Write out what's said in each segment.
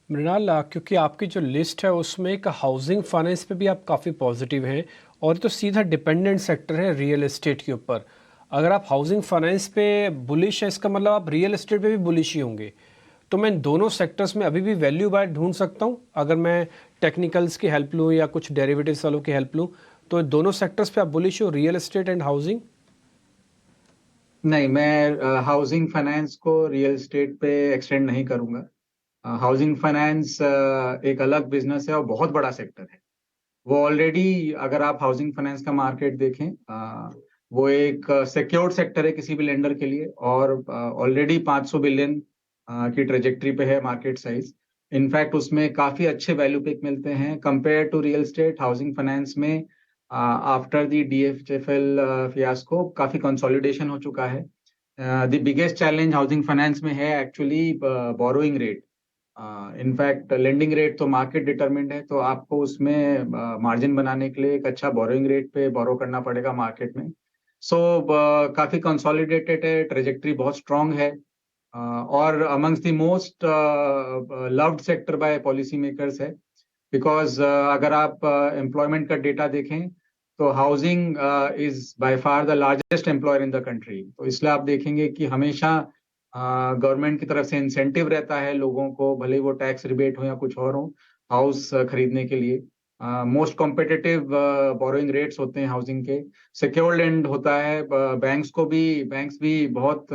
मृणाल, क्योंकि आपकी जो लिस्ट है उसमें एक हाउसिंग फाइनेंस पे भी आप काफ़ी पॉजिटिव हैं और ये तो सीधा डिपेंडेंट सेक्टर है रियल एस्टेट के ऊपर। अगर आप हाउसिंग फाइनेंस पे बुलिश है, इसका मतलब आप रियल एस्टेट पे भी बुलिश ही होंगे। तो मैं इन दोनों सेक्टर्स में अभी भी वैल्यू बाय ढूंढ सकता हूँ अगर मैं टेक्निकल्स की हेल्प लूँ या कुछ डेरिवेटिव्स वालों की हेल्प लूँ। तो दोनों सेक्टर्स पे आप बुलिश हो, रियल एस्टेट एंड हाउसिंग? नहीं, मैं हाउसिंग फाइनेंस को रियल स्टेट पे एक्सटेंड नहीं करूंगा। हाउसिंग फाइनेंस एक अलग बिजनेस है और बहुत बड़ा सेक्टर है। वो ऑलरेडी, अगर आप हाउसिंग फाइनेंस का मार्केट देखें, वो एक सिक्योर्ड सेक्टर है किसी भी लेंडर के लिए, और ऑलरेडी 500 बिलियन की ट्रेजेक्टरी पे है मार्केट साइज। इनफैक्ट उसमें काफी अच्छे वैल्यू पिक मिलते हैं compare to real estate. Housing finance में आफ्टर दी डीएचएफएल फियास्को काफी कंसोलिडेशन हो चुका है। The biggest challenge housing finance में है actually borrowing rate. In fact lending rate तो मार्केट डिटरमिन्ड है, तो आपको उसमें मार्जिन बनाने के लिए एक अच्छा बोरोइंग रेट पे बोरो करना पड़ेगा मार्केट में। सो काफी कंसोलिडेटेड है, ट्रेजेक्टरी बहुत स्ट्रांग है, और amongst the most loved sector bye policy makers है। बिकॉज अगर आप एम्प्लॉयमेंट का डेटा देखें तो housing is by far the largest employer in the country. तो इसलिए आप देखेंगे कि हमेशा गवर्नमेंट की तरफ से इंसेंटिव रहता है लोगों को, भले ही वो टैक्स रिबेट हो या कुछ और हो, हाउस खरीदने के लिए। मोस्ट कॉम्पिटिटिव बोरोइंग रेट्स होते हैं हाउसिंग के। सिक्योर्ड लेंड होता है, बैंक्स भी बहुत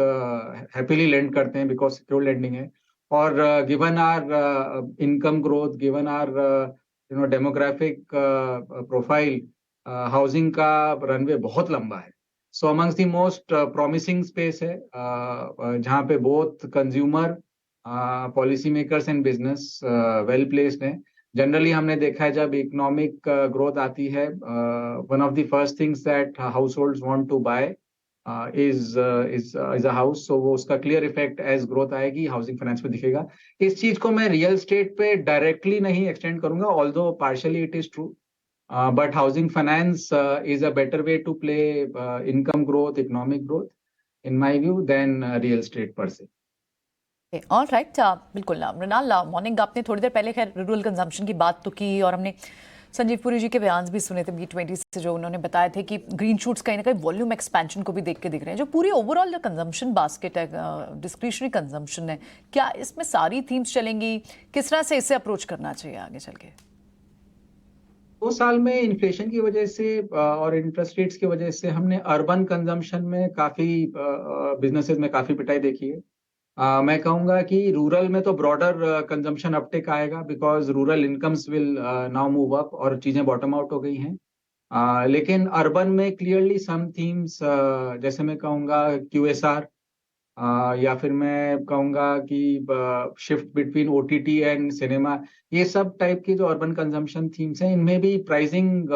हैप्पीली लेंड करते हैं बिकॉज सिक्योर्ड लेंडिंग है। और given our income growth, given our demographic profile, housing का रनवे बहुत लंबा है। So amongst the most promising space है, जहाँ पे both consumer, policy makers and business well placed हैं। जनरली हमने देखा है जब इकोनॉमिक ग्रोथ आती है, one of the first things that households want to buy is a house. So वो उसका क्लियर इफेक्ट एज ग्रोथ आएगी हाउसिंग फाइनेंस पे दिखेगा। इस चीज को मैं रियल स्टेट पे डायरेक्टली नहीं एक्सटेंड करूंगा, although partially it is true. But housing finance is a better way to play income growth, economic growth, in my view, than real estate per se. All right, बिल्कुल। Mrinal, morning. आपने थोड़ी देर पहले खैर rural consumption की बात तो की और हमने संजीव पुरी जी के बयान भी सुने थे B20 से, जो उन्होंने बताया थे कि ग्रीन शूट्स कहीं ना कहीं वॉल्यूम एक्सपेंशन को भी देख के दिख रहे हैं। जो पूरी ओवरऑल जो कंजम्पशन बास्केट है, डिस्क्रिशनरी कंजम्पशन है, क्या इसमें सारी थीम्स चलेंगी? किस तरह से इसे अप्रोच करना चाहिए आगे चल के? 2 साल में इन्फ्लेशन की वजह से और इंटरेस्ट रेट्स की वजह से हमने अर्बन कंजम्पशन में काफी बिजनेसेस में काफी पिटाई देखी है। मैं कहूंगा कि रूरल में तो ब्रॉडर कंजम्पशन अपटेक आएगा because rural incomes will now move up और चीजें बॉटम आउट हो गई हैं। लेकिन अर्बन में क्लियरली सम थीम्स, जैसे मैं कहूंगा QSR, या फिर मैं कहूंगा कि shift between OTT and cinema, ये सब टाइप की जो अर्बन कंजम्पशन थीम्स हैं, इनमें भी प्राइसिंग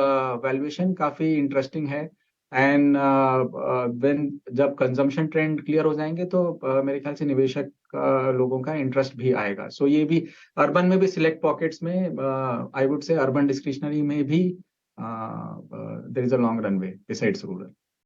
वैल्यूएशन काफी इंटरेस्टिंग है। एंड व्हेन जब कंजम्पशन ट्रेंड क्लियर हो जाएंगे तो मेरे ख्याल से निवेशक लोगों का इंटरेस्ट भी आएगा। सो ये भी अर्बन में भी सिलेक्ट पॉकेट्स में, I would say urban discretionary में भी there is a long runway besides rural.